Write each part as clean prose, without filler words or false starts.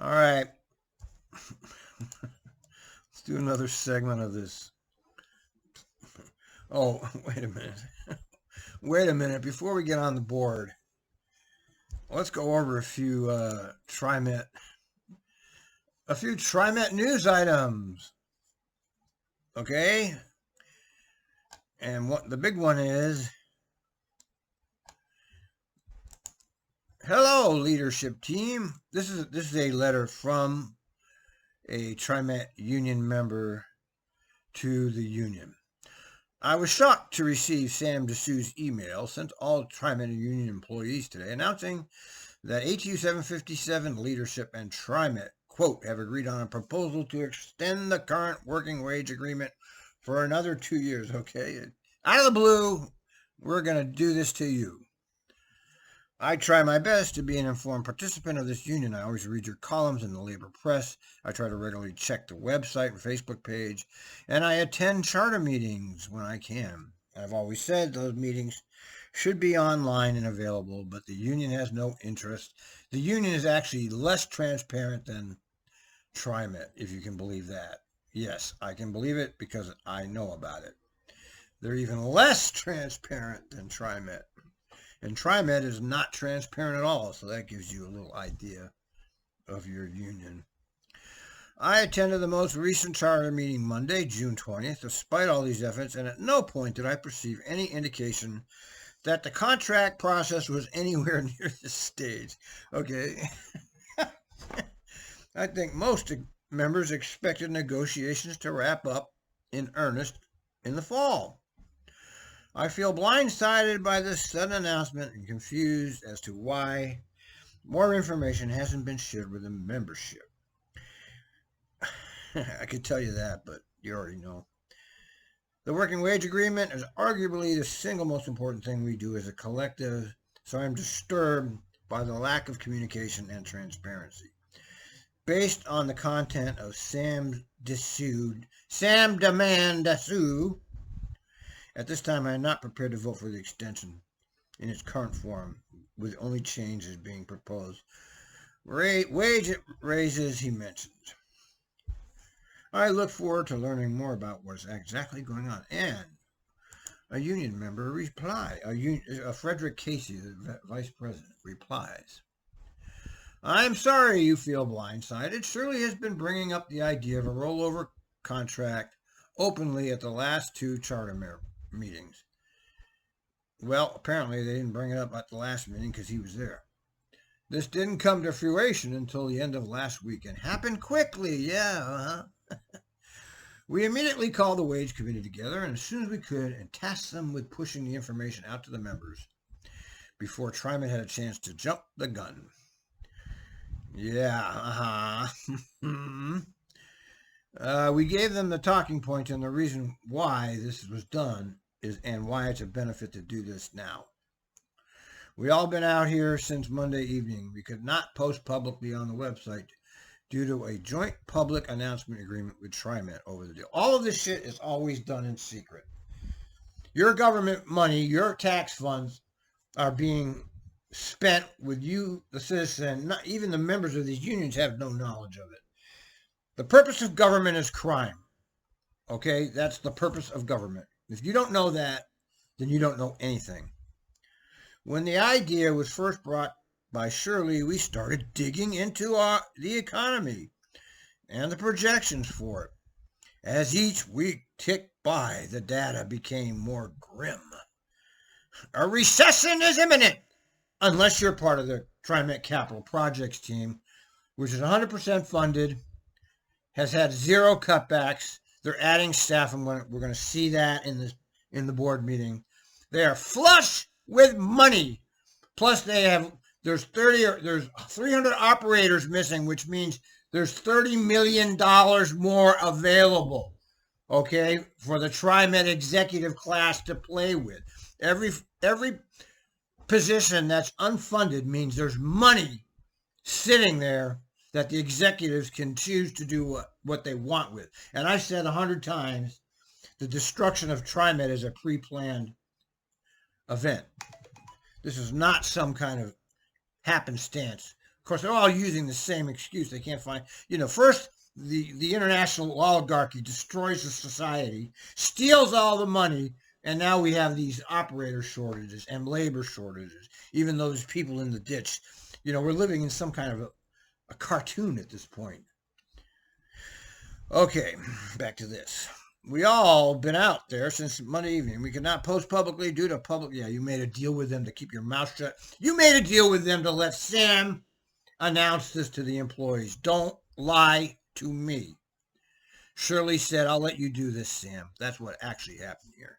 All right. Let's do another segment of this. Oh, wait a minute. Wait a minute. Before we get on the board, let's go over a few TriMet news items. Okay? And what the big one is, hello, leadership team. This is a letter from a TriMet union member to the union. I was shocked to receive Sam Dessou's email sent to all TriMet union employees today announcing that ATU 757 leadership and TriMet, quote, have agreed on a proposal to extend the current working wage agreement for another 2 years. Okay, out of the blue, we're going to do this to you. I try my best to be an informed participant of this union. I always read your columns in the labor press. I try to regularly check the website and Facebook page, and I attend charter meetings when I can. I've always said those meetings should be online and available, but the union has no interest. The union is actually less transparent than TriMet, if you can believe that. Yes, I can believe it because I know about it. They're even less transparent than TriMet. And TriMet is not transparent at all, so that gives you a little idea of your union. I attended the most recent charter meeting Monday, June 20th, despite all these efforts, and at no point did I perceive any indication that the contract process was anywhere near this stage. Okay. I think most members expected negotiations to wrap up in earnest in the fall. I feel blindsided by this sudden announcement and confused as to why more information hasn't been shared with the membership. I could tell you that, but you already know. The working wage agreement is arguably the single most important thing we do as a collective, so I'm disturbed by the lack of communication and transparency. Based on the content of Sam Dessou, at this time, I am not prepared to vote for the extension in its current form, with only changes being proposed. Wage raises, he mentioned. I look forward to learning more about what is exactly going on. And a union member replied, Frederick Casey, the vice president, replies, I'm sorry you feel blindsided. Shirley has been bringing up the idea of a rollover contract openly at the last two charter meetings. Well, apparently they didn't bring it up at the last meeting because he was there. This didn't come to fruition until the end of last week and happened quickly. Yeah, We immediately called the wage committee together and as soon as we could and tasked them with pushing the information out to the members before TriMet had a chance to jump the gun. Yeah, we gave them the talking point and the reason why this was done is and why it's a benefit to do this now. We all been out here since Monday evening. We could not post publicly on the website due to a joint public announcement agreement with TriMet over the deal. All of this shit is always done in secret. Your government money, your tax funds are being spent with you, the citizen. Not even the members of these unions have no knowledge of it. The purpose of government is crime. Okay, that's the purpose of government. If you don't know that, then you don't know anything. When the idea was first brought by Shirley, we started digging into the economy and the projections for it. As each week ticked by, the data became more grim. A recession is imminent unless you're part of the TriMet Capital Projects team, which is 100% funded, has had zero cutbacks. They're adding staff, and we're going to see that in the board meeting. They are flush with money. Plus, there's 300 operators missing, which means there's $30 million more available, okay, for the TriMet executive class to play with. Every position that's unfunded means there's money sitting there that the executives can choose to do what they want with. And I've said 100 times, the destruction of TriMet is a pre-planned event. This is not some kind of happenstance course, they're all using the same excuse. They can't find, first the international oligarchy destroys the society, steals all the money, and now we have these operator shortages and labor shortages, even though there's people in the ditch. We're living in some kind of a cartoon at this point. Okay, back to this. We all been out there since Monday evening. We could not post publicly due to public. Yeah, you made a deal with them to keep your mouth shut. You made a deal with them to let Sam announce this to the employees. Don't lie to me. Shirley said, I'll let you do this, Sam. That's what actually happened here.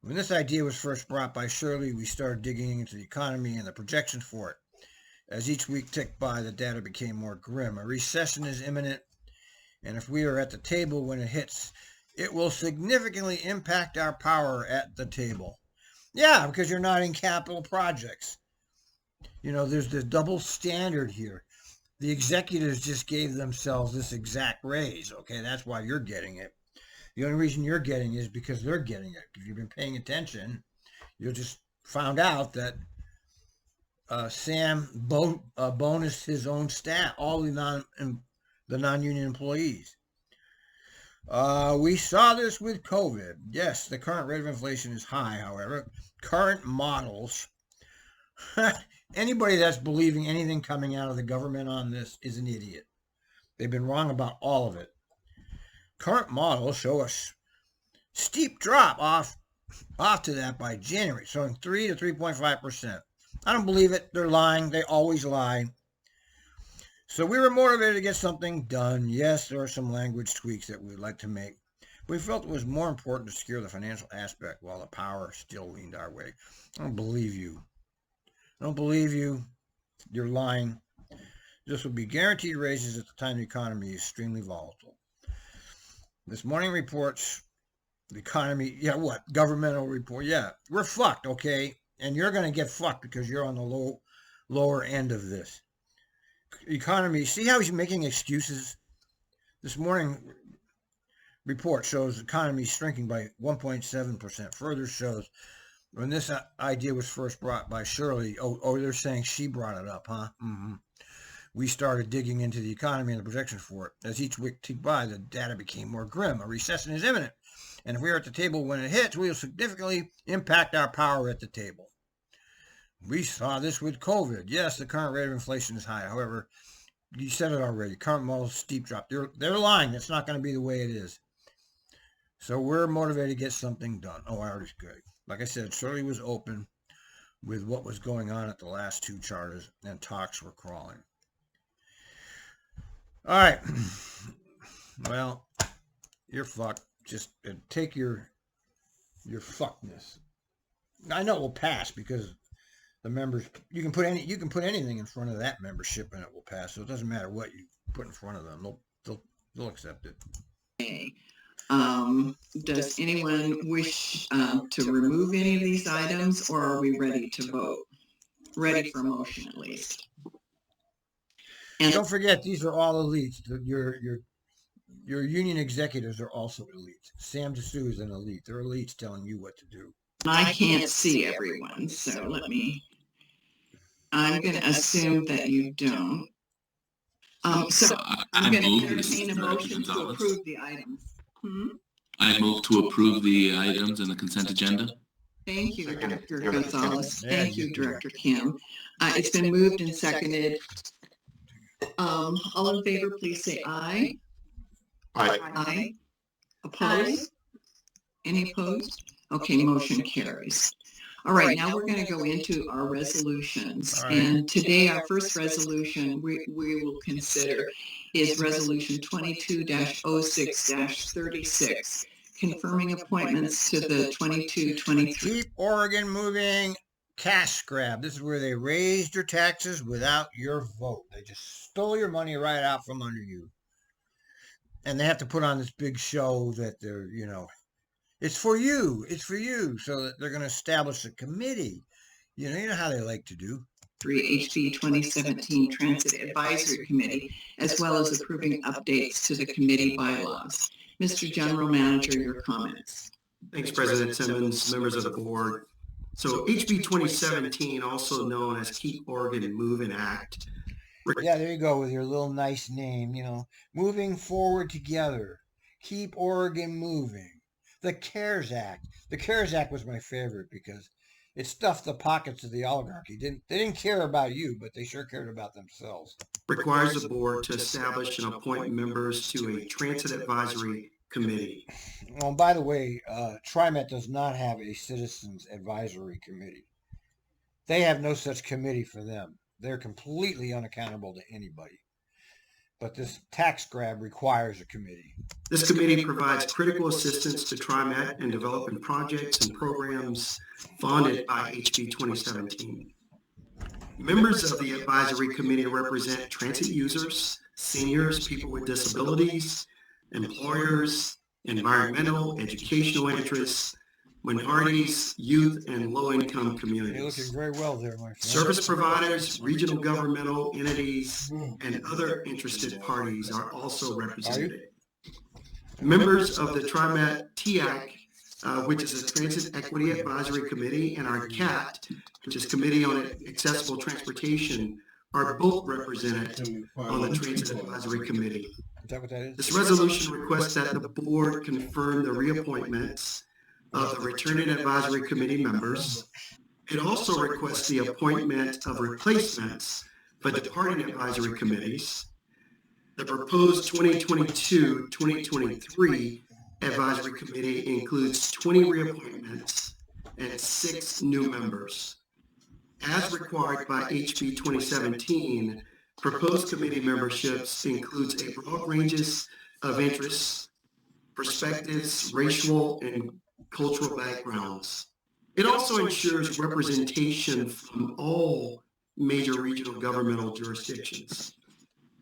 When this idea was first brought by Shirley, we started digging into the economy and the projections for it. As each week ticked by, the data became more grim. A recession is imminent, and if we are at the table when it hits, it will significantly impact our power at the table. Yeah, because you're not in capital projects. There's the double standard here. The executives just gave themselves this exact raise. Okay, that's why you're getting it. The only reason you're getting it is because they're getting it. If you've been paying attention, you'll just found out that Sam bonused his own staff, all the non-union employees. We saw this with COVID. Yes, the current rate of inflation is high, however. Current models, anybody that's believing anything coming out of the government on this is an idiot. They've been wrong about all of it. Current models show a steep drop off to that by January, showing 3 to 3.5%. I don't believe it. They're lying. They always lie. So we were motivated to get something done. Yes, there are some language tweaks that we'd like to make. We felt it was more important to secure the financial aspect while the power still leaned our way. I don't believe you. I don't believe you. You're lying. This will be guaranteed raises at the time the economy is extremely volatile. This morning reports the economy, governmental report. Yeah, we're fucked, okay? And you're going to get fucked because you're on the lower end of this. Economy, see how he's making excuses? This morning report shows the economy shrinking by 1.7%. Further shows when this idea was first brought by Shirley, they're saying she brought it up, huh? Mm-hmm. We started digging into the economy and the projections for it. As each week ticked by, the data became more grim. A recession is imminent. And if we're at the table when it hits, we will significantly impact our power at the table. We saw this with COVID. Yes, the current rate of inflation is high. However, you said it already. Current models steep drop. They're lying. That's not going to be the way it is. So we're motivated to get something done. I already good. Like I said, Shirley was open with what was going on at the last two charters, and talks were crawling. All right. Well, you're fucked. Just take your fuckness. I know it will pass because the members, you can put anything in front of that membership and it will pass. So it doesn't matter what you put in front of them. They'll accept it. Okay. Does anyone wish to remove any of these items, or are we ready to vote? Ready for a motion, at least. And don't forget, these are all elites. Your union executives are also elites. Sam DeSue is an elite. They're elites telling you what to do. I can't see everyone, so I'm going to assume that you don't. So I'm going to entertain a motion to approve the items. I move to approve the items in the consent agenda. Thank you, Director Gonzalez. Thank you, Director Kim. It's been moved and seconded. All in favor, please say aye. Aye. Aye. Opposed? Any opposed? Okay, motion carries. All right, now we're going to go into our resolutions. Right. And today our first resolution we will consider is Resolution 22-06-36, confirming appointments to the 22-23. Keep Oregon moving cash grab. This is where they raised your taxes without your vote. They just stole your money right out from under you. And they have to put on this big show that they're, it's for you. It's for you. So that they're going to establish a committee. You know how they like to do. HB 2017 Transit Advisory Committee, as well as approving updates to the committee bylaws. Mr. General Manager, your comments. Thanks, President Simmons, members of the board. So HB 2017, also known as Keep Oregon Moving Act, Yeah, there you go with your little nice name, moving forward together. Keep Oregon moving. The CARES Act. The CARES Act was my favorite because it stuffed the pockets of the oligarchy. They didn't care about you, but they sure cared about themselves. Requires the board to establish and appoint members to a transit advisory committee. Well, by the way, TRIMET does not have a citizens advisory committee. They have no such committee for them. They're completely unaccountable to anybody. But this tax grab requires a committee. This committee provides critical assistance to TriMet in developing projects and programs funded by HB 2017. Members of the advisory committee represent transit users, seniors, people with disabilities, employers, environmental, educational interests, minorities, youth, and low-income communities. You're looking very well there, my friend. Service providers, regional governmental entities, and other interested parties are also represented. Members of the TriMet TIAC, which is a Transit Equity Advisory Committee, and our CAT, which is Committee on Accessible Transportation, are both represented on the Transit Advisory Committee. Is that what that is? This resolution requests that the board confirm the reappointments of the returning advisory committee members. It also requests the appointment of replacements for departing advisory committees. The proposed 2022-2023 advisory committee includes 20 reappointments and 6 new members. As required by HB 2017, proposed committee memberships includes a broad ranges of interests, perspectives, racial and cultural backgrounds. It also ensures representation from all major regional governmental jurisdictions.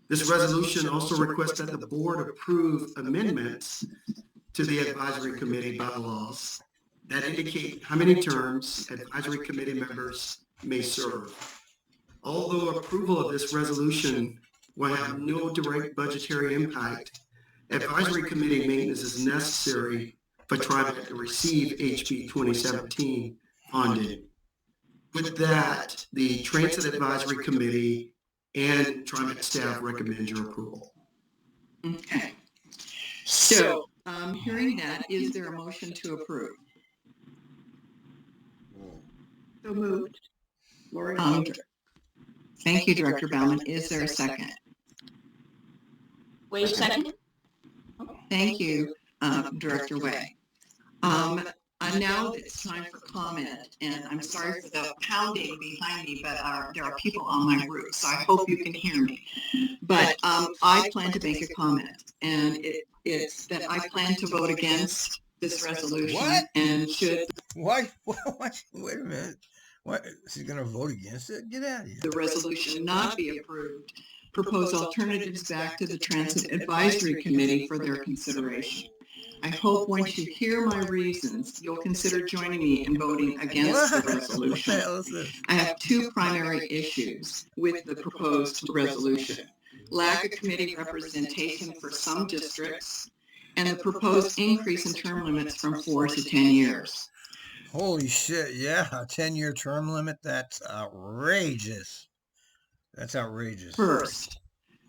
This resolution also requests that the board approve amendments to the advisory committee bylaws that indicate how many terms advisory committee members may serve. Although approval of this resolution will have no direct budgetary impact, advisory committee maintenance is necessary for TriMet to receive HB 2017 funding. With that, the Transit Advisory Committee and TriMet staff recommend your approval. Okay. So, hearing that, is there a motion to approve? So moved. Laura. Thank you, Director Bauman. Is there a second? Wait a second. Thank you, Director Way. Now it's time for comment, and I'm sorry for the pounding behind me, but there are people on my roof, so I hope you can hear me. But I plan to make a comment, and it's that I plan to vote against this resolution. What? And should What? Wait a minute. What? She's going to vote against it? Get out of here. the resolution not be approved, propose alternatives back to the Transit Advisory Committee for their consideration. I hope once you hear my reasons, you'll consider joining me in voting against the resolution. What the hell is this? I have 2 primary issues with the proposed resolution: lack of committee representation for some districts, and the proposed increase in term limits from 4 to 10 years. Holy shit, yeah, a 10-year term limit? That's outrageous. That's outrageous. First,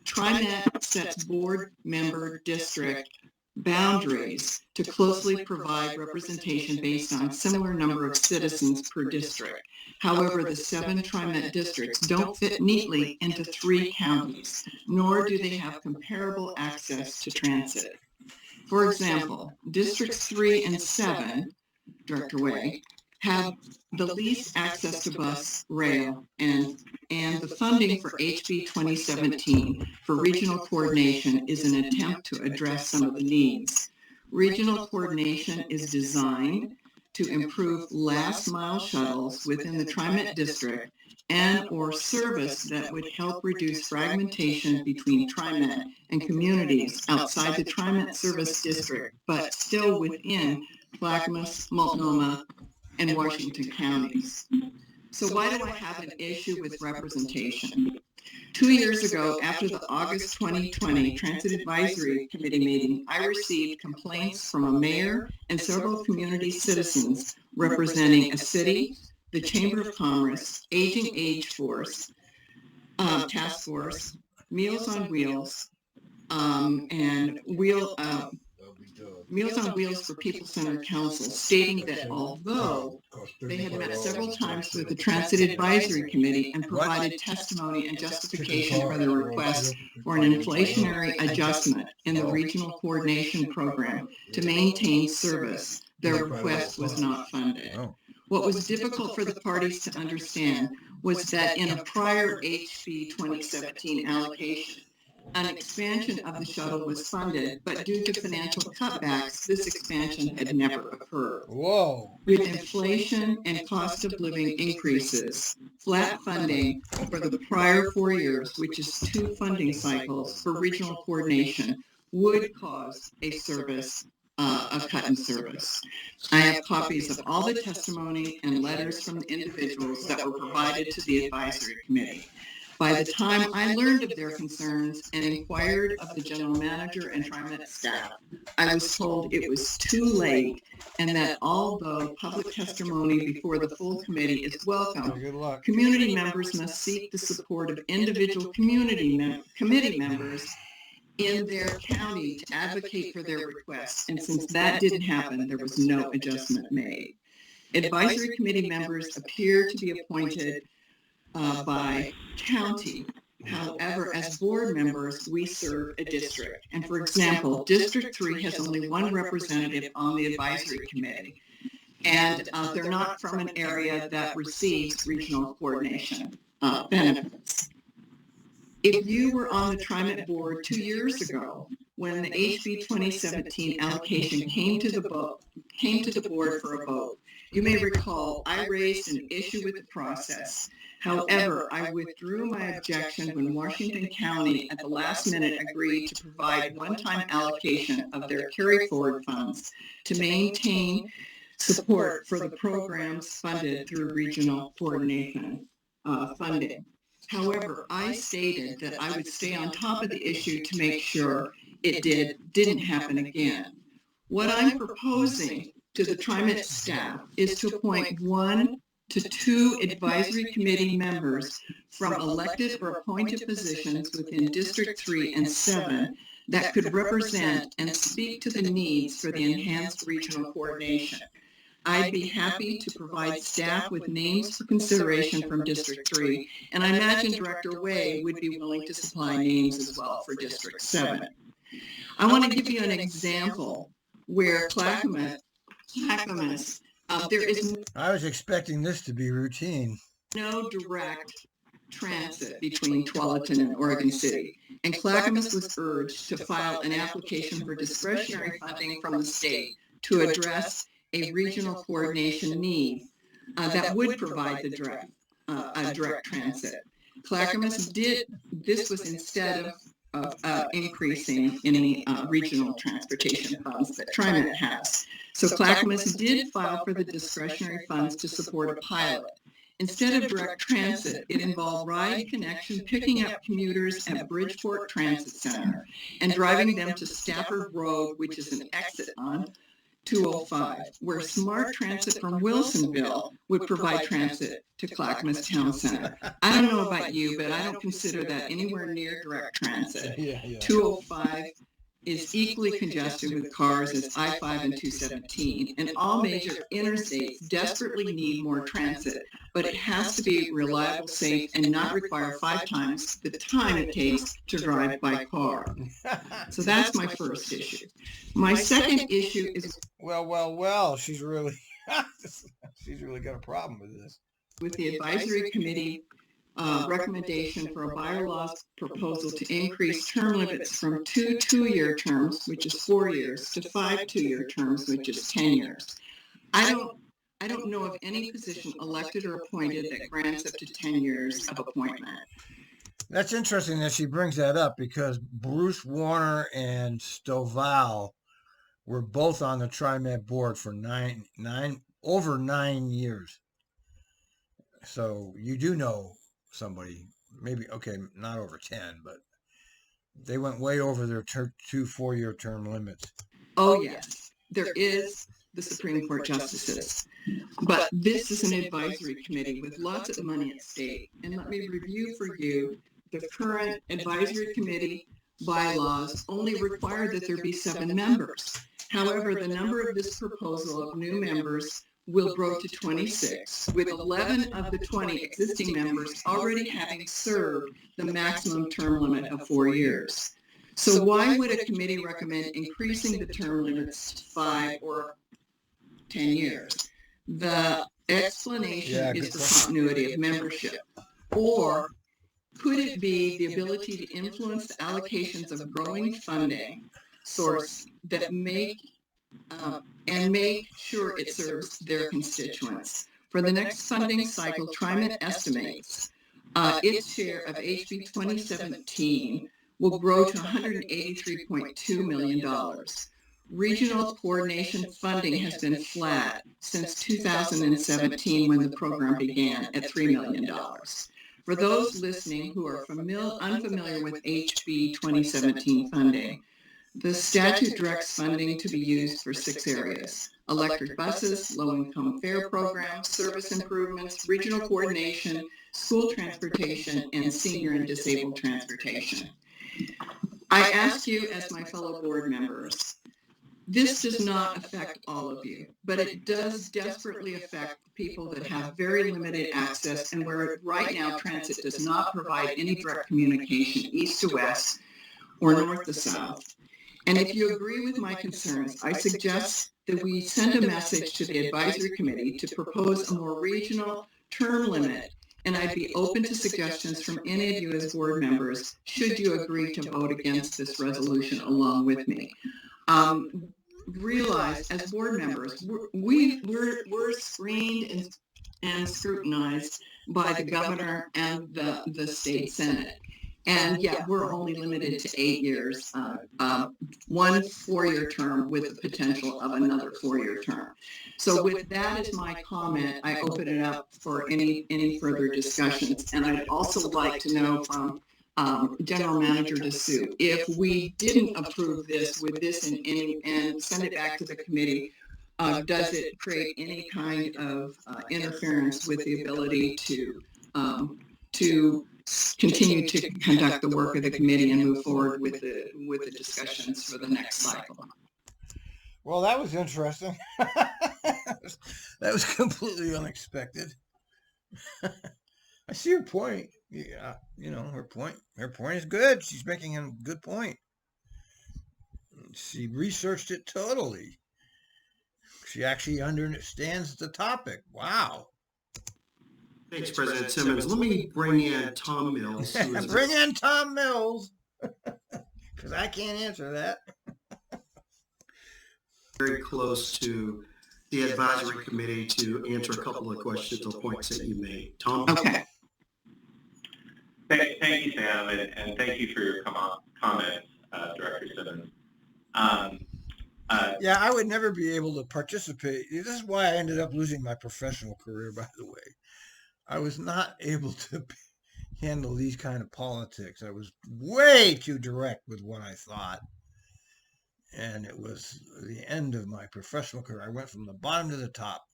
TriMet sets board member district boundaries to closely provide representation based on similar number of citizens per district. However, the 7 TriMet districts don't fit neatly into 3 counties, nor do they have comparable access to transit. For example, districts 3 and 7, Director Way, have the least access to bus, rail, and the funding for HB 2017 for regional coordination is an attempt to address some of the needs. Regional coordination is designed to improve last mile shuttles within the TriMet district and or service that would help reduce fragmentation between TriMet and communities outside the TriMet service district, but still within Clackamas, Multnomah, and Washington counties. So why do I have an issue with representation? 2 years ago, after the August 2020 Transit Advisory Committee meeting, I received complaints from a mayor and several community citizens representing a city, the Chamber of Commerce, Aging Age Force, Task Force, Meals on Wheels, and Meals on Wheels for People-Centered Council, stating that although they had met several times with the Transit Advisory Committee and provided testimony and justification for their request for an inflationary adjustment in the Regional Coordination Program to maintain service, their request was not funded. What was difficult for the parties to understand was that in a prior HB 2017 allocation, an expansion of the shuttle was funded, but due to financial cutbacks, this expansion had never occurred. Whoa. With inflation and cost of living increases, flat funding for the prior 4 years, which is 2 funding cycles for regional coordination, would cause a cut in service. I have copies of all the testimony and letters from the individuals that were provided to the advisory committee. By the time I learned of their concerns and inquired of the general manager and TRIMET staff, I was told it was too late and that although public testimony before the full committee is welcome, community members must seek the support of individual committee members in their county to advocate for their requests. And since that didn't happen, there was no adjustment made. Advisory committee members appear to be appointed by county. However, as board members, we serve a district. And for example, District 3 has only one representative on the advisory committee. And they're not from an area that receives regional coordination benefits. If you were on the TRIMET board 2 years ago, when the HB 2017 allocation came to the board for a vote, you may recall I raised an issue with the process. However, I withdrew my objection when Washington County at the last minute agreed to provide one-time allocation of their carry-forward funds to maintain support for the programs funded through regional coordination funding. However, I stated that I would stay on top of the issue to make sure it didn't happen again. What I'm proposing to the TRIMET staff is to appoint 1 to 2 advisory committee members from elected or appointed positions within District 3 and 7 that could represent and speak to the needs for the enhanced regional coordination. I'd be happy to provide staff with names for consideration from District 3, and I imagine Director Way would be willing to supply names as well for District 7. I want to give you an example where Clackamas, there is I was expecting this to be routine. no direct transit between Tualatin and Oregon City, and Clackamas was urged to file an application for discretionary funding from the state to address a regional coordination need that would provide the direct transit. Clackamas did this was instead of increasing any regional transportation funds that TRIMET has. So Clackamas did file for the discretionary funds to support a pilot. Instead of direct transit, it involved ride connection, picking up commuters at Bridgeport Transit Center and driving them to Stafford Road, which is an exit on 205, where Smart Transit from Wilsonville would provide transit to Clackamas Town Center. I don't know about you, but I don't consider that anywhere near direct transit. 205 is equally congested with cars as I-5 and 217, and all major interstates desperately need more transit, but it has to be reliable, safe, and not require 5 times the time it takes to drive by car. So that's my first issue. My second issue is Well, she's really got a problem with this. With the advisory committee recommendation for a bylaws proposal to increase term limits from 2 two-year terms, which is 4 years, to 5 two-year terms, which is 10 years. I don't know of any position elected or appointed that grants up to 10 years of appointment. That's interesting that she brings that up because Bruce Warner and Stovall were both on the TRIMET board for over 9 years. So you do know somebody, maybe, okay, not over 10, but they went way over their 2 4-year term limits. Oh, yes. There is the Supreme Court justices. But this is an advisory committee with lots of money at stake. And let me review for you the current advisory committee bylaws only require that there be 7 members. However, the number of this proposal of new members will grow to 26, with 11 of the 20 existing members already having served the maximum term limit of 4 years. So why would a committee recommend increasing the term limits to 5 or 10 years? The explanation is for continuity of membership. Or could it be the ability to influence the allocations of growing funding source that make sure it serves their constituents? For the next funding cycle, TRIMET estimates its share of HB 2017 will grow to $183.2 million. Regional coordination funding has been flat since 2017 when the program began at $3 million. For those listening who are unfamiliar with HB 2017 funding, the statute directs funding to be used for 6 areas: electric buses, low-income fare programs, service improvements, regional coordination, school transportation, and senior and disabled transportation. I ask you as my fellow board members, this does not affect all of you, but it does desperately affect people that have very limited access and where right now transit does not provide any direct communication east to west or north to south. And if you agree with my concerns, I suggest that we send a message to the advisory committee to propose a more regional term limit, and I'd be open to suggestions from any of you as board members should you agree to vote against this resolution along with me. Realize as board members, we're screened and scrutinized by the governor and the state senate. And yet we're only limited to 8 years, 1 4-year term with the potential of another 4-year term. So with that as my comment, I open it up for any further discussions. And I'd also like to know from General Manager DeSue, if we didn't approve this with this and send it back to the committee, does it create any kind of interference with the ability to continue to conduct the work of the committee and move forward with the discussions for the next cycle? Well, that was interesting. That was completely unexpected. I see her point. Yeah, her point is good. She's making a good point. She researched it totally. She actually understands the topic. Wow. Thanks, President Simmons. Let me bring in Tom Mills. Bring in Tom Mills, because I can't answer that. Very close to the advisory committee to answer a couple of questions or points that you made. Tom? Okay. Thank you, Sam, and thank you for your comments, Director Simmons. Yeah, I would never be able to participate. This is why I ended up losing my professional career, by the way. I was not able to handle these kind of politics. I was way too direct with what I thought. And it was the end of my professional career. I went from the bottom to the top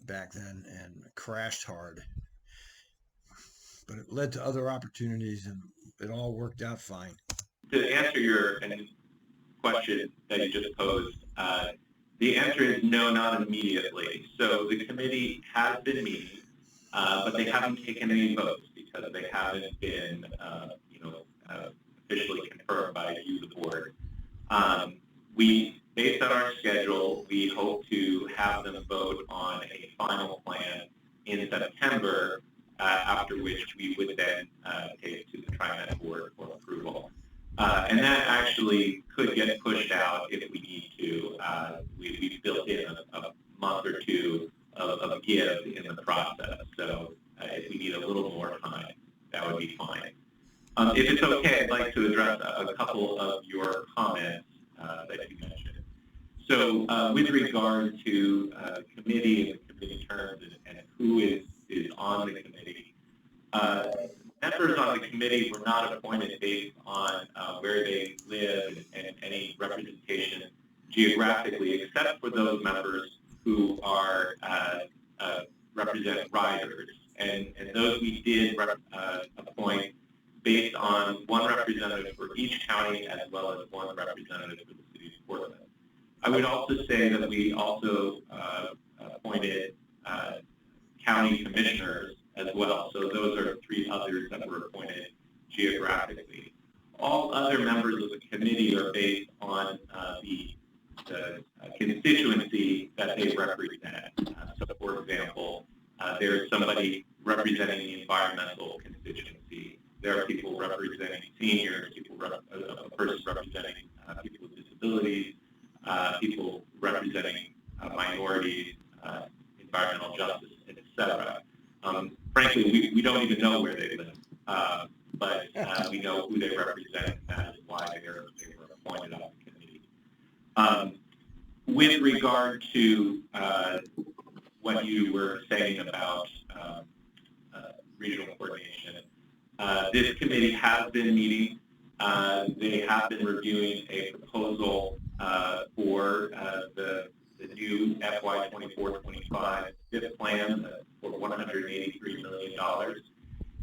back then and crashed hard. But it led to other opportunities, and it all worked out fine. To answer your question that you just posed, the answer is no, not immediately. So the committee has been meeting, but they haven't taken any votes because they haven't been, officially confirmed by you, the board. Based on our schedule, we hope to have them vote on a final plan in September, after which we would then take it to the TRIMET Board for approval. And that actually could get pushed out if we need to. We've built in a month or two of give in the process. So if we need a little more time, that would be fine. If it's okay, I'd like to address a couple of your comments that you mentioned. So with regard to committee and the committee terms and who is on the committee, members on the committee were not appointed based on where they live and any representation geographically geographically, except for those members who are represent riders. And those we did appoint based on one representative for each county as well as one representative for the city of Portland. I would also say that we also appointed county commissioners as well. So those are 3 others that were appointed geographically. All other members of the committee are based on the constituency that they represent. So, for example, there's somebody representing the environmental constituency. There are people representing seniors, a person representing people with disabilities, people representing minorities, environmental justice, etc. Frankly, we don't even know where they live, but we know who they represent, and that is why they were appointed on the committee. With regard to what you were saying about regional coordination, this committee has been meeting. They have been reviewing a proposal for the new FY 24-25 FIP plan for $183 million.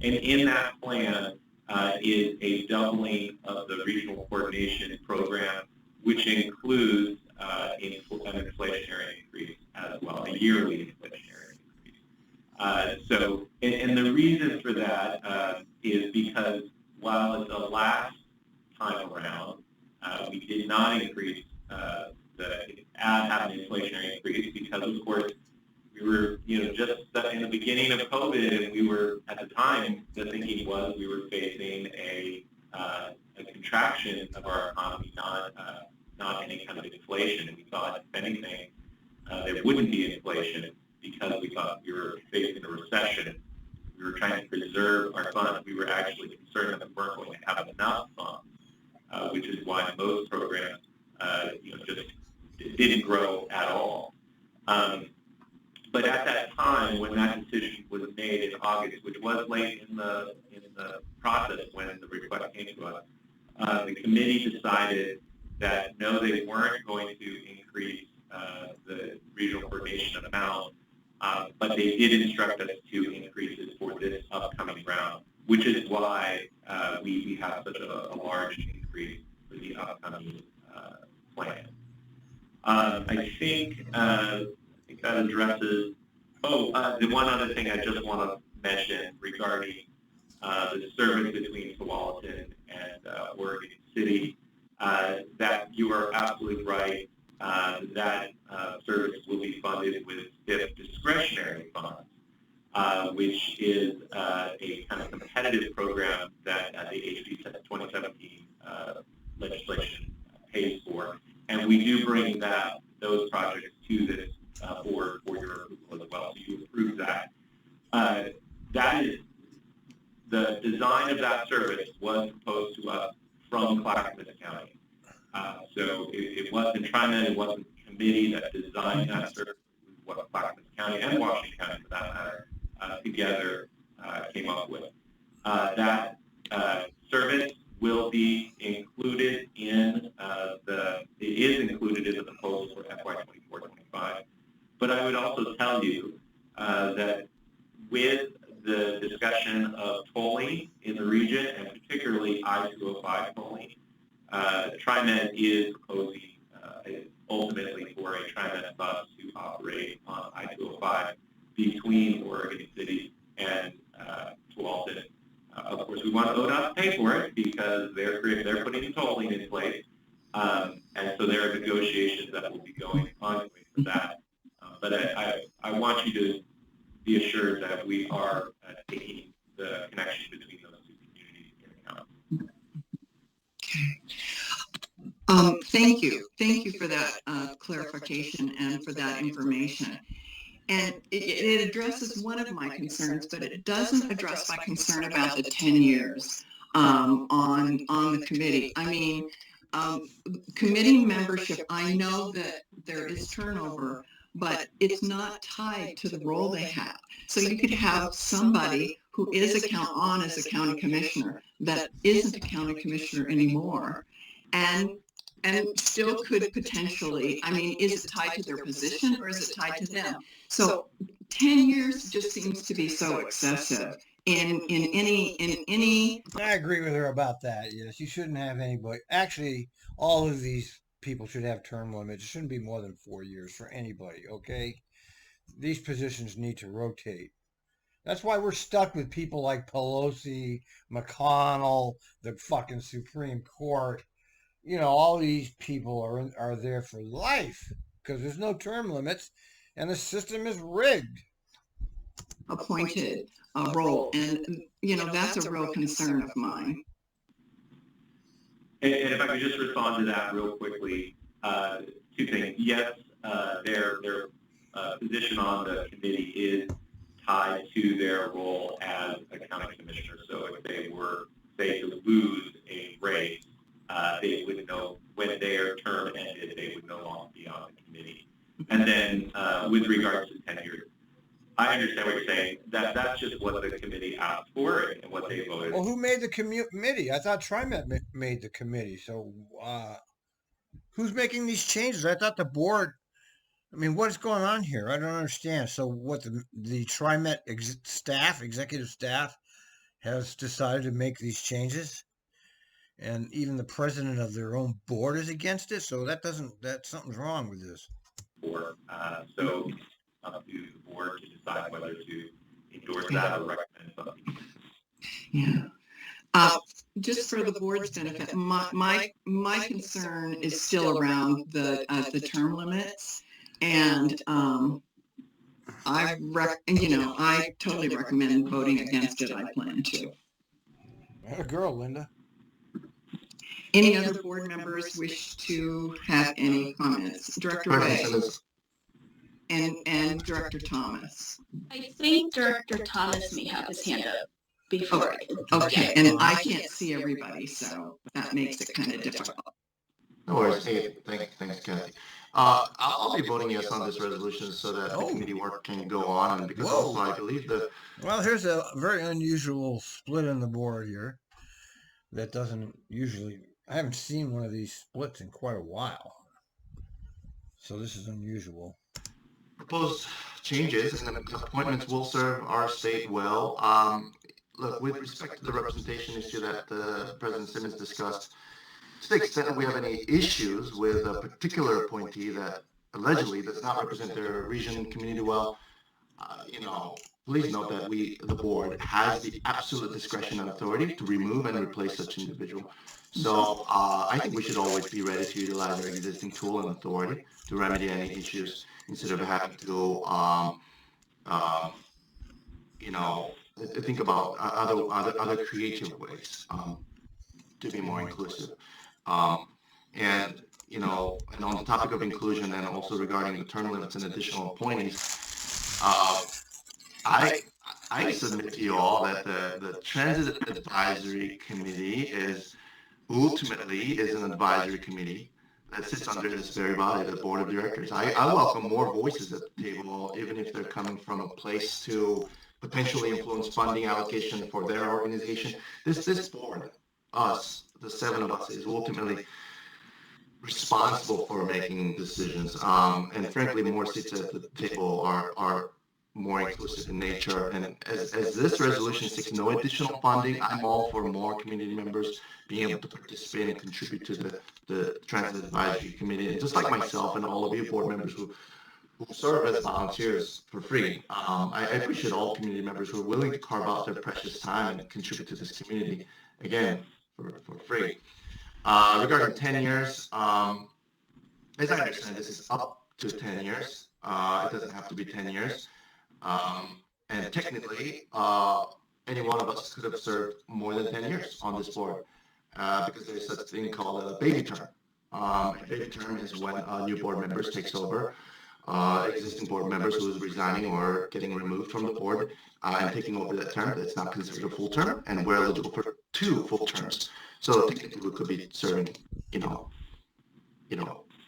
And in that plan is a doubling of the regional coordination program, which includes an inflationary increase as well, a yearly inflationary increase. And the reason for that is because while the last time around we did not increase have an inflationary increase because, of course, we were, just in the beginning of COVID, and we were, at the time, the thinking was we were facing a contraction of our economy, not any kind of inflation. We thought, if anything, there wouldn't be inflation because we thought we were facing a recession. We were trying to preserve our funds. We were actually concerned that we weren't going to have enough funds, which is why most programs, just didn't grow at all. But at that time, when that decision was made in August, which was late in the process when the request came to us, the committee decided that no, they weren't going to increase the regional coordination amount, but they did instruct us to increase it for this upcoming round, which is why we have such a large increase for the upcoming plan. I think that addresses, the one other thing I just want to mention regarding the service between Tualatin and Oregon City, that you are absolutely right. That service will be funded with STIP discretionary funds, which is a kind of competitive program that the HB 2017 legislation pays for. And we do bring those projects to this board for your approval as well. So you approve that. That is, the design of that service was proposed to us from Clackamas County. So it wasn't TRIMET, it wasn't the committee that designed that service. It was what Clackamas County and Washington County, for that matter, together came up with. That service will be included in it is included in the proposal for FY 24-25. But I would also tell you that with the discussion of tolling in the region, and particularly I-205 tolling, TRIMET is proposing ultimately for a TRIMET bus to operate on I-205 between Oregon City and Tualatin. Of course, we want ODOT to pay for it because they're putting tolling in place, and so there are negotiations that will be going on for that. But I want you to be assured that we are taking the connection between those two communities into account. Okay. Thank you for that clarification and for that information. And it addresses one of my concerns, but it doesn't address my concern about the 10 years on the committee. I mean, committee membership, I know that there is turnover, but it's not tied to the role they have. So you could have somebody who is on as a county commissioner that isn't a county commissioner anymore, and and still could potentially, I mean, is it tied to their position or is it tied to them? So 10 years just seems to be so excessive in any. I agree with her about that. Yes, you shouldn't have anybody. Actually, all of these people should have term limits. It shouldn't be more than 4 years for anybody. Okay, these positions need to rotate. That's why we're stuck with people like Pelosi, McConnell, the fucking Supreme Court. You know, all these people are there for life because there's no term limits, and the system is rigged. Appointed role, and that's a real concern of mine. And if I could just respond to that real quickly, two things. Yes, their position on the committee is tied to their role as a county commissioner. So if they were, say, to lose a race, they would know when their term ended, they would no longer be on the committee. And then with regards to tenure, I understand what you're saying. That's just what the committee asked for and what they voted. Well, who made the committee? I thought TRIMET made the committee. So who's making these changes? I thought the board. I mean, what is going on here? I don't understand. So what the TRIMET executive staff has decided to make these changes? And even the president of their own board is against it. So something's wrong with this. So up to the board to decide whether to endorse that or recommend something. Yeah. Just for the board's benefit, my concern is still around the term limits, and I totally recommend voting against it. I plan to. What a girl, Linda. Any other board members wish to have any comments? Director Ray and Director Thomas. I think Director Thomas may have his hand up before. Okay, and I can't see everybody, so that makes it kind of difficult. No worries. Hey, thanks, Kathy. I'll be voting yes on this resolution so that the committee work can go on, because also I believe that. Well, here's a very unusual split in the board here. That doesn't usually. I haven't seen one of these splits in quite a while, so this is unusual. Proposed changes and appointments will serve our state well. Look, with respect to the representation issue that President Simmons discussed, to the extent that we have any issues with a particular appointee that allegedly does not represent their region community well, please note that the board has the absolute discretion and authority to remove and replace such individual. So I think we should always be ready to utilize our existing tool and authority to remedy any issues instead of having to, think about other creative ways to be more inclusive. And on the topic of inclusion and also regarding the term limits and additional appointees, I submit to you all that the Transit Advisory Committee is an advisory committee that sits under this very body, the board of directors. I welcome more voices at the table, even if they're coming from a place to potentially influence funding allocation for their organization. This board, us, the seven of us, is ultimately responsible for making decisions. And frankly, more seats at the table are more inclusive in nature. And as this resolution seeks no additional funding, I'm all for more community members being able to participate and contribute to the Transit Advisory Committee. And just like myself and all of you board members who serve as volunteers for free, I appreciate all community members who are willing to carve out their precious time and contribute to this community, again, for free. Regarding 10 years, as I understand, this is up to 10 years. It doesn't have to be 10 years. And technically, any one of us could have served more than 10 years on this board because there's such a thing called a baby term. A baby term is when new board members takes over existing board members who is resigning or getting removed from the board and taking over that term. That's not considered a full term, and we're eligible for 2 full terms. So technically, we could be serving,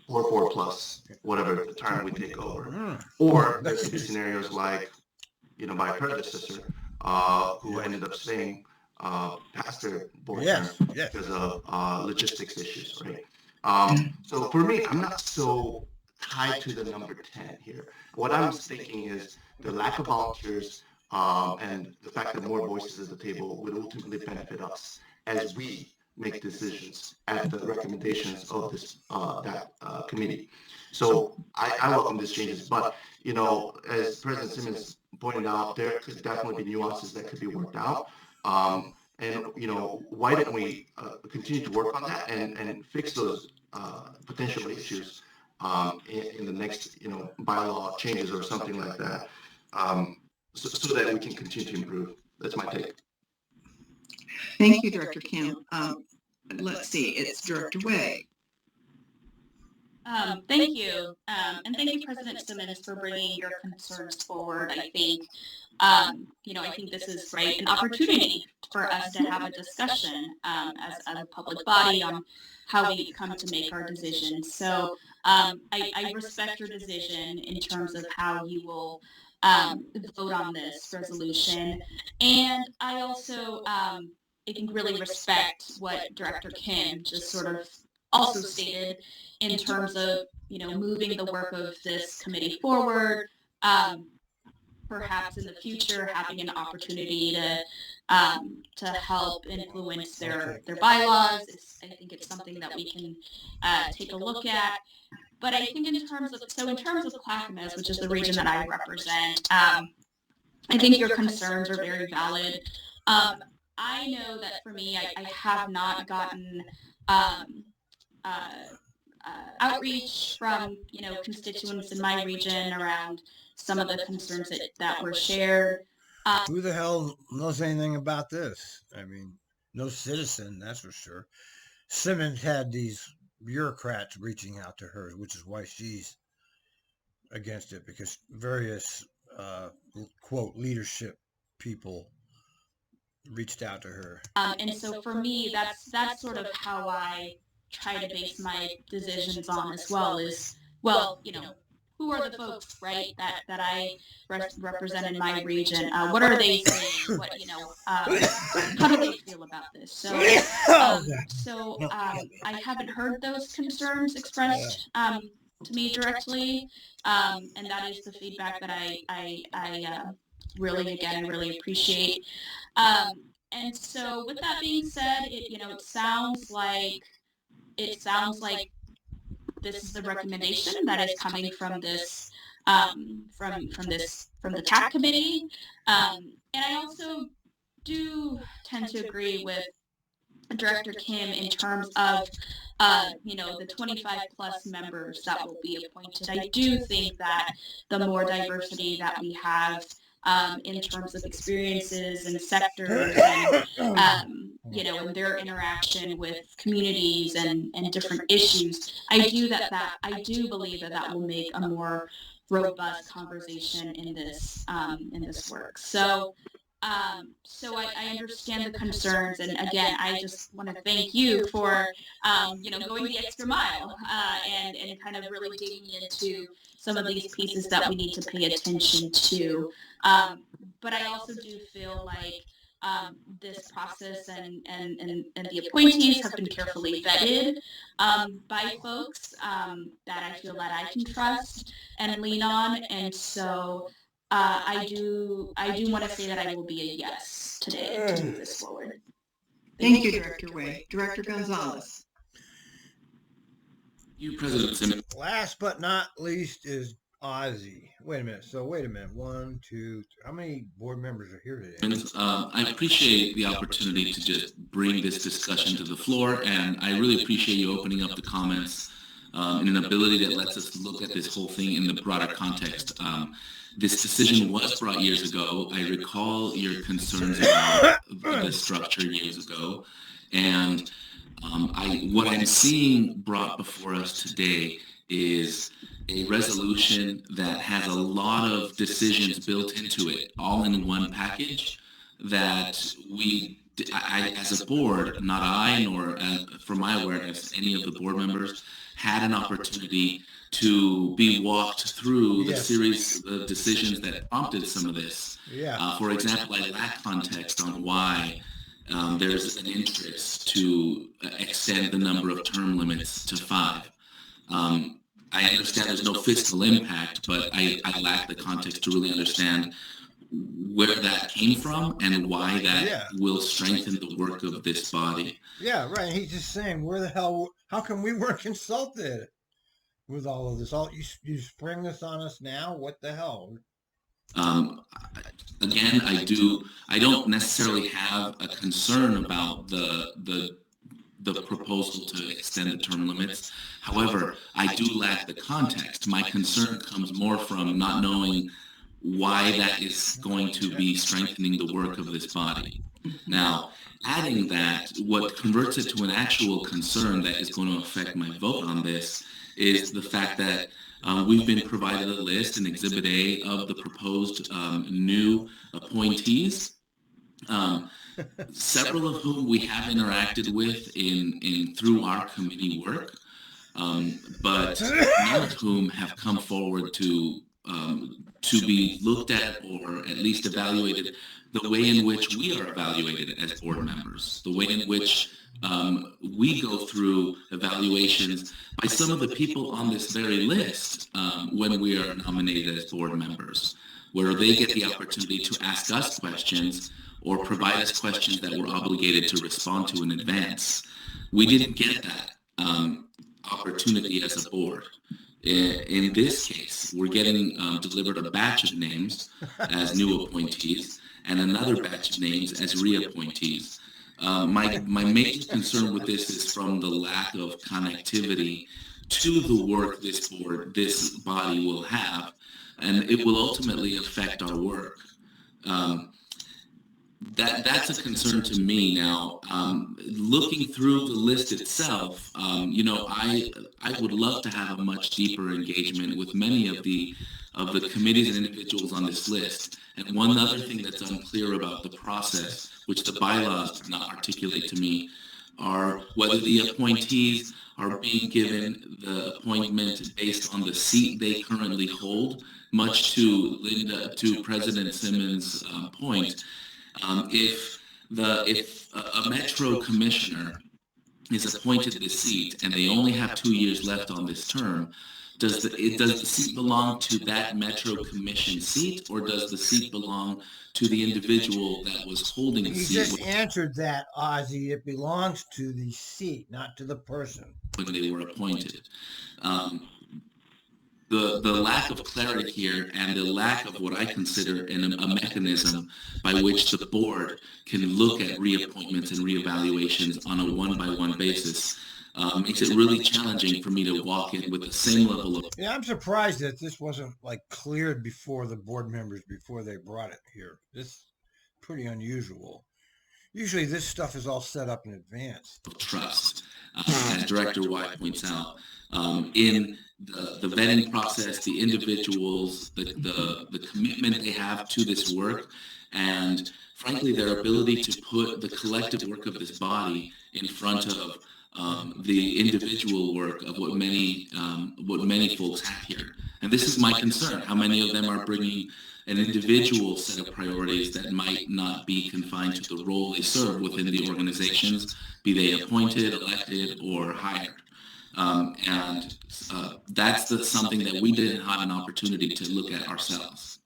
4 plus whatever the term we take over. Or there could be scenarios like, my predecessor who ended up staying past their board term because of logistics issues, right? So for me, I'm not so tied to the number 10 here. What I'm thinking is the lack of volunteers and the fact that more voices at the table would ultimately benefit us as we make decisions at the recommendations of this committee. So I welcome these changes, but as President Simmons pointed out, there could definitely be nuances that could be worked out. And why don't we continue to work on that and fix those potential issues in the next bylaw changes or something like that, so that we can continue to improve. That's my take. Thank you, Director Kim. Let's see, it's Director Way. Thank you. And thank you, President Simmons, for bringing your concerns forward. I think, I think this is an opportunity for us to have a discussion as a public body on how we come to make our decisions. So I respect your decision in terms of how you will vote on this resolution. And I also, I think, really respect what Director Kim just sort of also stated in terms of, moving the work of this committee forward, perhaps in the future having an opportunity to help influence their bylaws. I think it's something that we can take a look at. But I think in terms of Clackamas, which is the region that I represent, I think your concerns are very valid. I know that for me, I have not gotten outreach from constituents in my region around some of the concerns that were shared. Who the hell knows anything about this? I mean, no citizen, that's for sure. Simmons had these bureaucrats reaching out to her, which is why she's against it, because various quote leadership people reached out to her. And so for me, that's sort of how I try to base my decisions on as well. Is, well, who are the folks, right, that I represent in my region? What are they saying? What, how do they feel about this? So I haven't heard those concerns expressed to me directly, and that is the feedback that I really appreciate. And so with that being said, it sounds like this is the recommendation that is coming from this from the TAC committee, and I also do tend to agree with Director Kim in terms of the 25 plus members that will be appointed. I do think that the more diversity that we have in terms of experiences and sectors and and their interaction with communities and different issues, I do believe that will make a more robust conversation in this work. So I understand the concerns, and again, I just want to thank you for going the extra mile and kind of really digging into some of these pieces that we need to pay attention to. But I also do feel like this process and the appointees have been carefully vetted by folks that I feel that I can trust and lean on, and so I do want to say that I will be a yes today to move this forward. Thank you, Director Way. Director Gonzalez. You, President Simmons. Last but not least is Ozzy. Wait a minute. 1, 2, 3. How many board members are here today? I appreciate the opportunity to just bring this discussion to the floor, and I really appreciate you opening up the comments in an ability that lets us look at this whole thing in the broader context. This decision was brought years ago. I recall your concerns about the structure years ago, and what I'm seeing brought before us today is a resolution that has a lot of decisions built into it, all in one package, that I as a board, not I, nor from my awareness, any of the board members, had an opportunity to be walked through the series of decisions that prompted some of this. For example, I lack context on why there's an interest to extend the number of term limits to 5. I understand there's no fiscal impact, but I lack the context to really understand where that came from and why that will strengthen the work of this body. Yeah, right. He's just saying, where the hell, how come we weren't consulted with all of this? You spring this on us now? What the hell? Again, I don't necessarily have a concern about the proposal to extend the term limits. However, I do lack the context. My concern comes more from not knowing why that is going to be strengthening the work of this body. Now, adding that, what converts it to an actual concern that is going to affect my vote on this is the fact that we've been provided a list in Exhibit A of the proposed new appointees, several of whom we have interacted with in through our committee work, but none of whom have come forward to be looked at or at least evaluated the way in which we are evaluated as board members, the way in which we go through evaluations by some of the people on this very list when we are nominated as board members, where they get the opportunity to ask us questions or provide us questions that we're obligated to respond to in advance. We didn't get that opportunity as a board. In this case, we're getting delivered a batch of names as new appointees and another batch of names as reappointees. My major concern with this is from the lack of connectivity to the work this body will have, and it will ultimately affect our work. That's a concern to me now. Looking through the list itself, I would love to have a much deeper engagement with many of the committees and individuals on this list. And one other thing that's unclear about the process, which the bylaws do not articulate to me, are whether the appointees are being given the appointment based on the seat they currently hold, much to President Simmons' point. If a Metro commissioner is appointed to the seat and they only have 2 years left on this term, does the seat belong to that Metro Commission seat, or does the seat belong to the individual that was holding the seat? You just answered that, Ozzy. It belongs to the seat, not to the person. When they were appointed. The lack of clarity here and the lack of what I consider a mechanism by which the board can look at reappointments and reevaluations on a one-by-one basis makes it really challenging for me to walk in with the same level of... Yeah, I'm surprised that this wasn't cleared before the board members, before they brought it here. This is pretty unusual. Usually this stuff is all set up in advance. Trust, as Director White points out, in the vetting process, the individuals, the commitment they have to this work, and frankly, their ability to put the collective work of this body in front of the individual work of what many folks have here. And this is my concern, how many of them are bringing an individual set of priorities that might not be confined to the role they serve within the organizations, be they appointed, elected, or hired. That's something that we didn't have an opportunity to look at ourselves.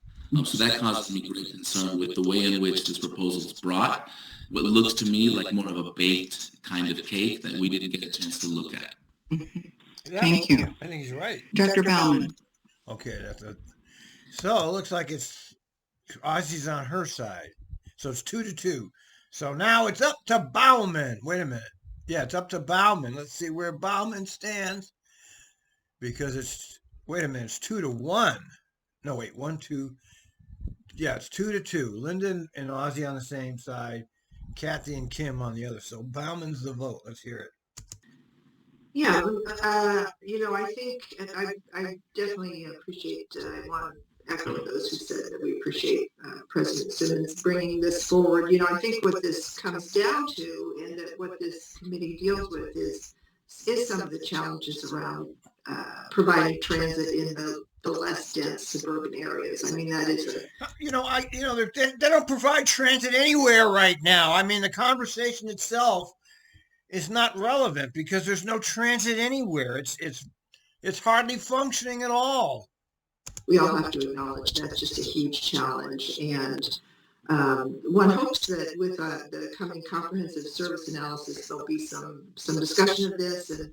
So that causes me great concern with the way in which this proposal is brought. What looks to me like more of a baked kind of cake that we didn't get a chance to look at. Yeah, Thank you. I think he's right. Dr. Bauman. Okay, so it looks like it's Ozzy's on her side. So it's 2-2. So now it's up to Bauman. Wait a minute. Yeah, it's up to Bauman. Let's see where Bauman stands. Because it's 2-1. No, wait, 1-2. Yeah, it's 2-2. Lyndon and Ozzy on the same side. Kathy and Kim on the other. So Bauman's the vote. Let's hear it. Yeah, I think, and I definitely appreciate, I want to echo those who said that we appreciate President Simmons bringing this forward. I think what this comes down to, and that what this committee deals with is some of the challenges around providing transit in the less dense suburban areas. I mean, that is they don't provide transit anywhere right now. I mean, the conversation itself is not relevant because there's no transit anywhere. It's hardly functioning at all. We all have to acknowledge that's just a huge challenge, and one hopes that with the coming comprehensive service analysis, there'll be some discussion of this, and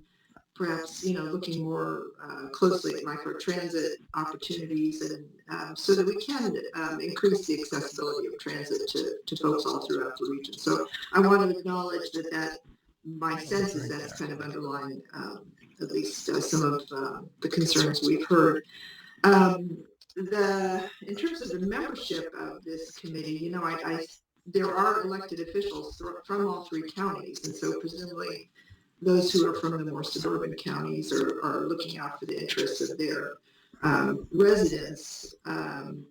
perhaps looking more closely at microtransit opportunities, and so that we can increase the accessibility of transit to folks all throughout the region. So I want to acknowledge that my sense is that's kind of underlying at least some of the concerns we've heard. In terms of the membership of this committee, there are elected officials from all three counties, and so presumably those who are from the more suburban counties are looking out for the interests of their residents, and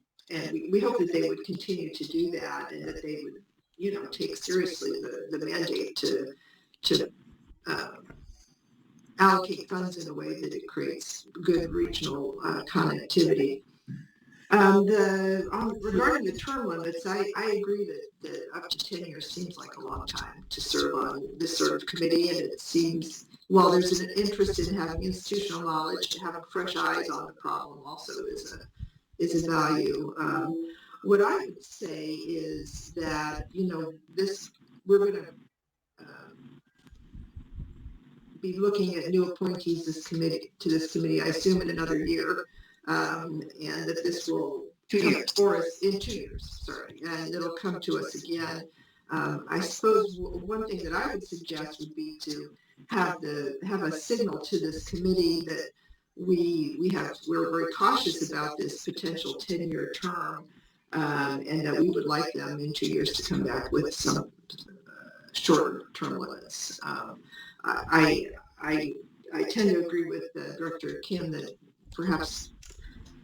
we hope that they would continue to do that, and that they would, take seriously the mandate to allocate funds in a way that it creates good regional connectivity. Regarding the term limits, I agree that up to 10 years seems like a long time to serve on this sort of committee, and it seems, while there's an interest in having institutional knowledge, having fresh eyes on the problem also is a value. What I would say is that we're going to be looking at new appointees to this committee, I assume in another year, and that this will 2 years for us in 2 years, sorry, and it'll come to us again. I suppose one thing that I would suggest would be to have a signal to this committee that we're very cautious about this potential 10-year term, and that we would like them in 2 years to come back with some shorter term limits. I tend to agree with Director Kim that perhaps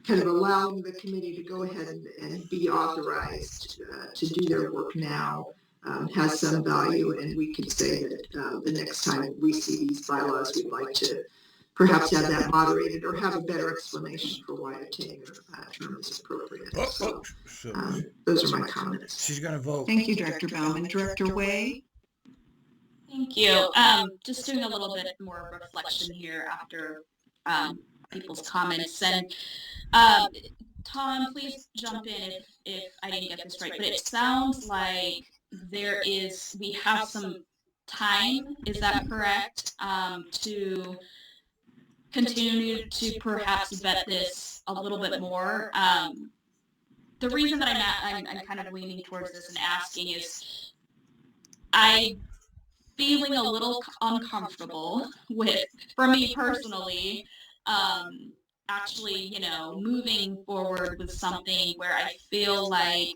kind of allowing the committee to go ahead and be authorized to do their work now has some value, and we could say that the next time we see these bylaws, we'd like to perhaps have that moderated or have a better explanation for why a 10-year term is appropriate. So those are my comments. She's going to vote. Thank you, Director Bauman. Director Way? Thank you. Just doing a little bit more reflection here after people's comments. And Tom, please jump in if I didn't get this right. But it sounds like we have some time, is that correct, to continue to perhaps vet this a little bit more? The reason that I'm kind of leaning towards this and asking is I'm feeling a little uncomfortable with, for me personally, actually, moving forward with something where I feel like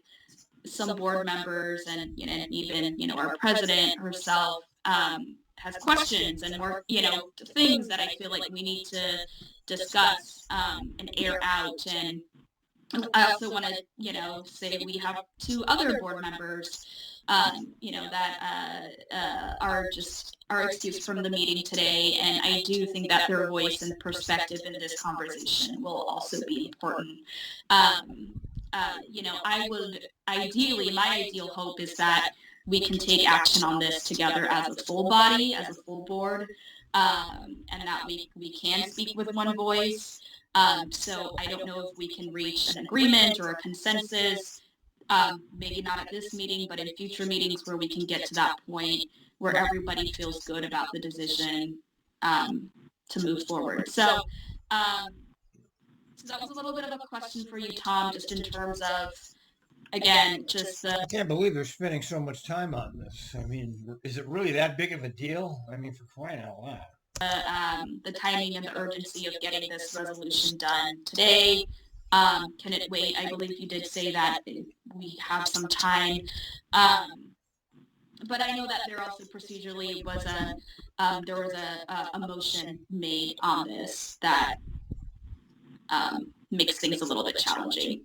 some board members and even our president herself has questions and more things that I feel like we need to discuss and air out. And I also want to say we have 2 other board members that are excused from the meeting today, and I do think that their voice and perspective in this conversation will also be important. I would ideally, my ideal hope is that we can take action on this together as a full body, as a full board, and that we can speak with one voice. So I don't know if we can reach an agreement or a consensus. Maybe not at this meeting, but in future meetings where we can get to that point where everybody feels good about the decision to move forward. So that was a little bit of a question for you, Tom, just in terms of, again, just I can't believe they're spending so much time on this. I mean, is it really that big of a deal? I mean, for crying out loud. The timing and the urgency of getting this resolution done today. Can it wait? I believe you did say that we have some time. But I know that there also procedurally was a motion made on this that makes things a little bit challenging.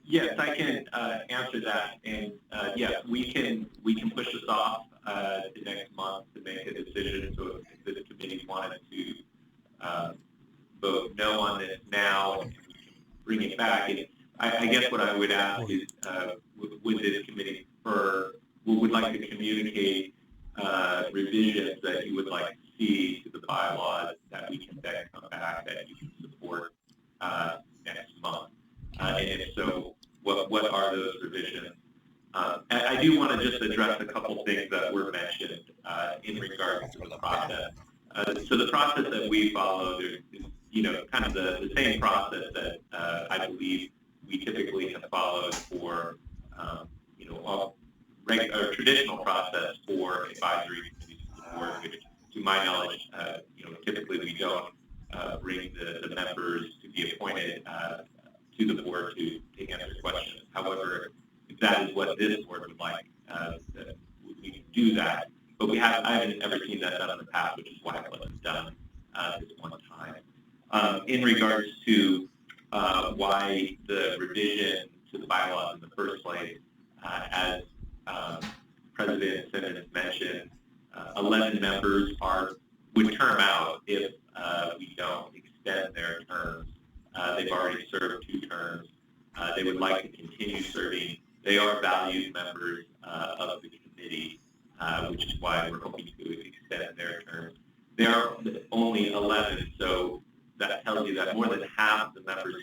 Yes, I can answer that, and yes, we can push this off to next month to make a decision. So if the committee wanted to vote no on this now and we can bring it back. I guess what I would ask is, would this committee would like to communicate revisions that you would like to see to the bylaws that we can then come back that you can support next month? And if so, what are those revisions? I do want to just address a couple things that were mentioned in regards to the process. So the process that we follow is, kind of the same process that I believe we typically have followed for, a traditional process for advisory committees to the board, which, to my knowledge, typically we don't bring the members to be appointed to the board to answer questions. However, if that is what this board would like, we can do that. But I haven't ever seen that done in the past, which is why it wasn't done this one time. In regards to why the revision to the bylaws in the first place, as President Simmons mentioned, 11 members would term out if we don't extend their terms. They've already served 2 terms. They would like to continue serving. They are valued members of the committee, which is why we're hoping to extend their terms. There are only 11, so that tells you that more than half the members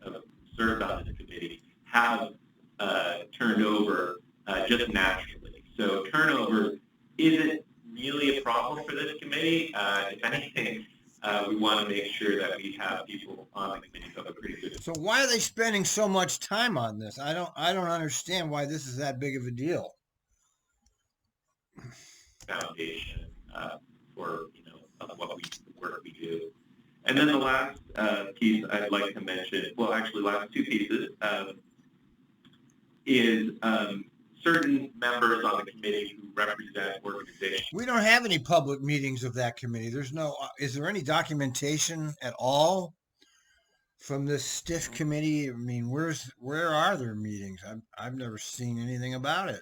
who have served on this committee have turned over just naturally. So turnover isn't really a problem for this committee. If anything, we want to make sure that we have people on the committee who have a pretty good. So why are they spending so much time on this? I don't understand why this is that big of a deal. Foundation for of what the work we do. And then the last piece I'd like to mention, well, actually, last 2 pieces, is certain members on the committee who represent organizations. We don't have any public meetings of that committee. Is there any documentation at all from this stiff committee? I mean, where are their meetings? I've never seen anything about it.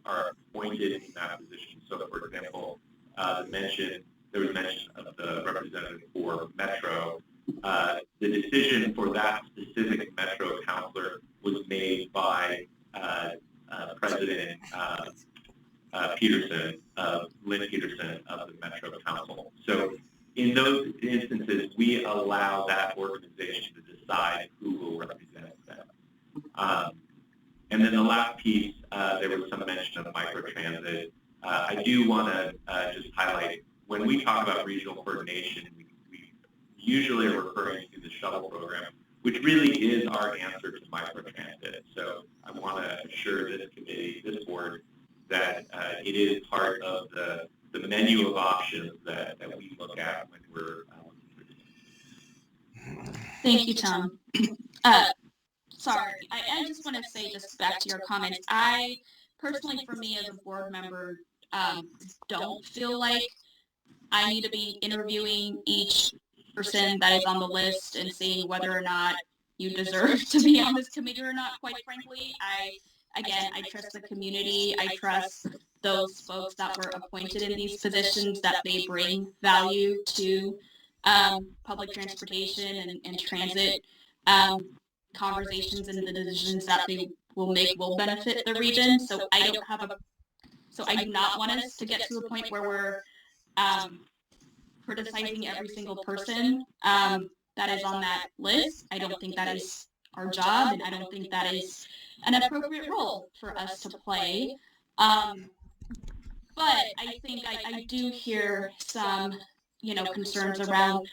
Are appointed in that position. So, for example, there was mention of the representative for Metro. The decision for that specific Metro counselor was made by President Peterson, Lynn Peterson of the Metro Council. So in those instances, we allow that organization to decide who will represent them. And then the last piece, there was some mention of microtransit. I do want to just highlight, when we talk about regional coordination, we usually are referring to the shuttle program, which really is our answer to microtransit. So I want to assure this committee, this board, that it is part of the menu of options that we look at when we're looking for this. Thank you, Tom. Sorry, I just want to say, just back to your comments, I personally, for me as a board member, don't feel like I need to be interviewing each person that is on the list and seeing whether or not you deserve to be on this committee or not, quite frankly. I trust the community. I trust those folks that were appointed in these positions, that they bring value to public transportation and transit conversations, and the decisions that they will make will benefit the region. So I do not want us to get to a point where we're criticizing every single person that is on that list. I don't think that is our job, and I don't think that is an appropriate role for us to play. But I think I do hear some, concerns around,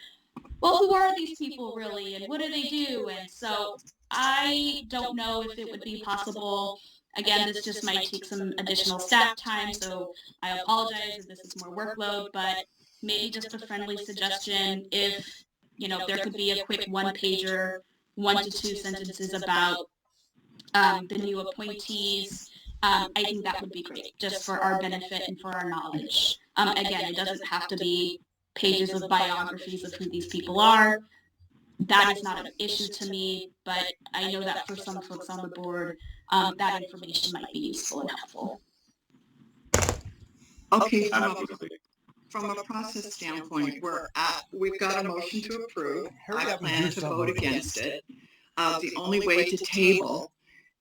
well, who are these people really, and what do they do? And so I don't know if it would be possible. Again, this just might take some additional staff time, so I apologize if this is more workload, but maybe just a friendly suggestion, if there could be a quick one-pager, 1 to 2 sentences about the new appointees. I think that would be great, just for our benefit and for our knowledge. Again, it doesn't have to be pages of biographies of who these people are. That is not an issue to me, but I know that for some folks on the board, that information might be useful and helpful. Okay, from a process standpoint, we've got a motion to approve. Hurry I up and plan do to something. vote against it. The only way to table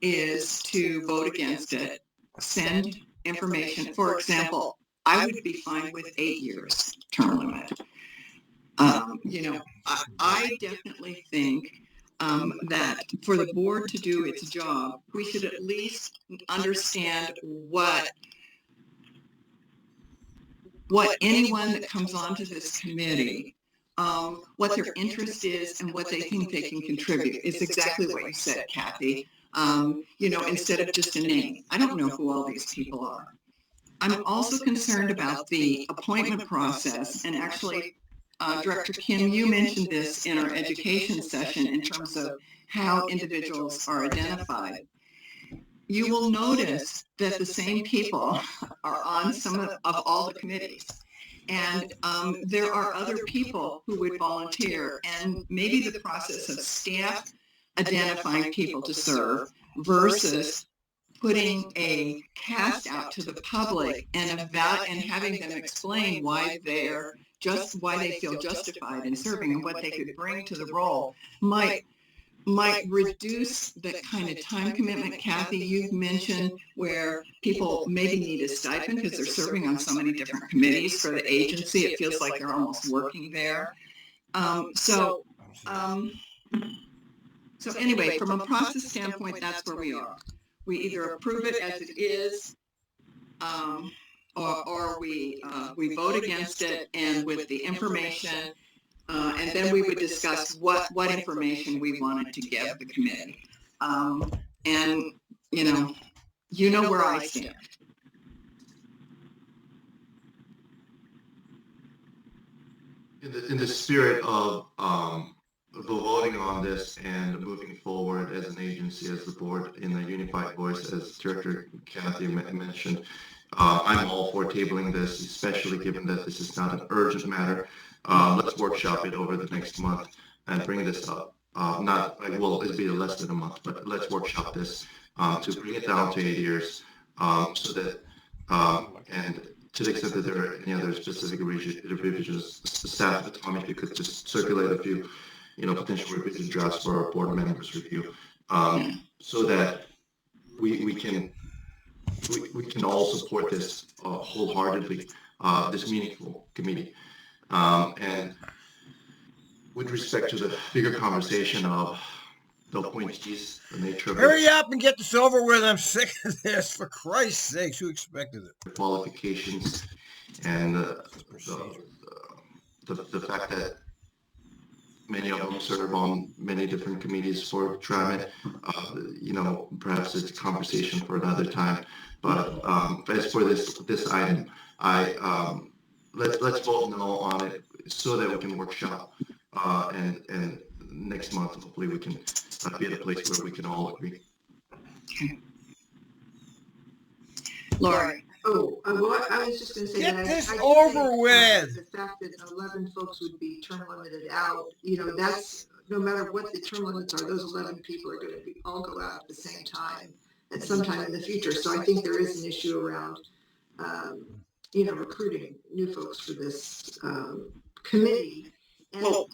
is to vote against it, send information. For example, I would be fine with 8 years term limit. I definitely think that for the board to do its job, we should at least understand what anyone that comes onto this committee, what their interest is and what they think they can contribute. It's exactly what you said, Kathy. Instead of just a name. I don't know who all these people are. I'm also concerned about the appointment process, and actually, Director Kim, you mentioned this in our education session in terms of how individuals are identified. You will notice that the same people are on some of all the committees. And there are other people who would volunteer, and maybe the process of staff identifying people to serve versus putting a cast out to the public and having them explain why they feel justified in serving and what they could bring to the role might reduce that kind of time commitment. Kathy, you've mentioned where people maybe need a stipend because they're serving on so many different committees for the agency. It feels like they're almost working there. So anyway, from a process standpoint, that's where we are. We either approve it as it is, or we vote against it, and with the information, and then we would discuss what information we wanted to give the committee. And you know where I stand. In the spirit of voting on this and moving forward as an agency, as the board, in a unified voice, as Director Kathy mentioned, I'm all for tabling this, especially given that this is not an urgent matter. Let's workshop it over the next month and bring this up. It'll be less than a month, but let's workshop this to bring it down to 8 years, so that and to the extent that there are any other specific revisions, staff at the time, if you could just circulate a few potential revision drafts for our board members' review, so that we can all support this wholeheartedly, this meaningful committee. And with respect to the bigger conversation of the appointees, the nature of Hurry up and get this over with. I'm sick of this. For Christ's sakes, who expected it? Qualifications and the fact that many of them serve on many different committees for TRIMET. Perhaps it's a conversation for another time. But as for this item, let's vote no on it so that we can workshop, and next month hopefully we can be at a place where we can all agree. Okay. Lori. I was just going to say Get that this I over think, with. The fact that 11 folks would be term limited out, that's no matter what the term limits are, those 11 people are going to all go out at the same time at some time in the future. So I think there is an issue around, recruiting new folks for this committee. Go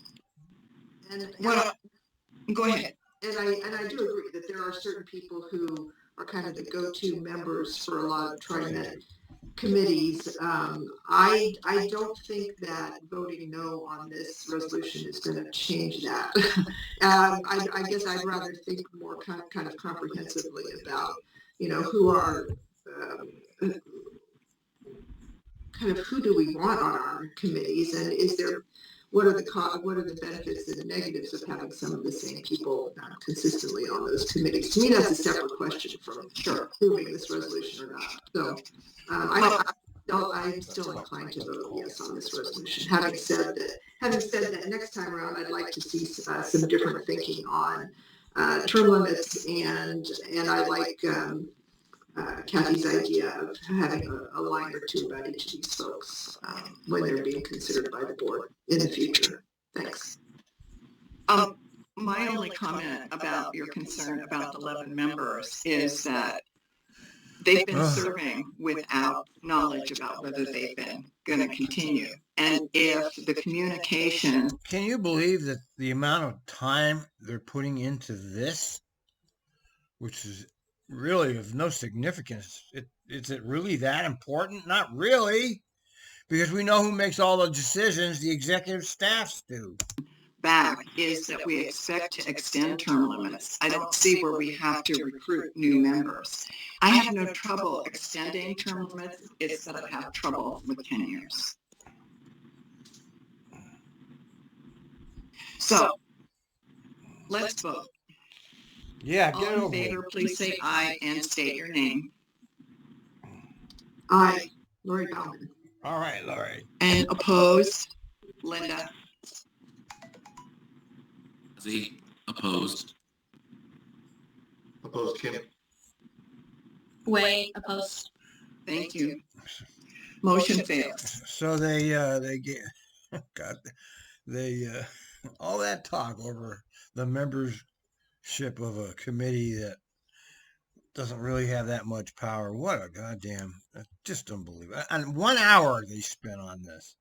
ahead. And I do agree that there are certain people who are kind of the go-to members for a lot of TRIMET committees. I don't think that voting no on this resolution is going to change that. I guess I'd rather think more kind of comprehensively about, who are kind of who do we want on our committees, and what are the benefits and the negatives of having some of the same people consistently on those committees? To me, that's a separate question from approving this resolution or not. So I'm still inclined to vote yes on this resolution. Having said that, next time around, I'd like to see some different thinking on term limits, and I like Kathy's idea of having a line or two about each of these folks when they're being considered by the board in the future. Thanks. My only comment about your concern about the 11 members is that they've been Ugh. serving without knowledge about whether they've been going to continue. And if the communication, Can you believe that the amount of time they're putting into this, which is really of no significance? Is it really that important? Not really, because we know who makes all the decisions. The executive staffs do. back is that we expect to extend term limits. I don't see where we have to recruit new members. I have no trouble extending term limits. It's that I have trouble with 10 years. So let's vote. Yeah, get All in over favor, it. please say aye and state your name. Aye, Lori Bauman. All right, Laurie. And opposed, Linda. Z, opposed. Opposed, Kim. Way opposed. Thank you. Motion fails. So they get, God, they all that talk over the membership of a committee that doesn't really have that much power. What a goddamn, just unbelievable. And 1 hour they spent on this.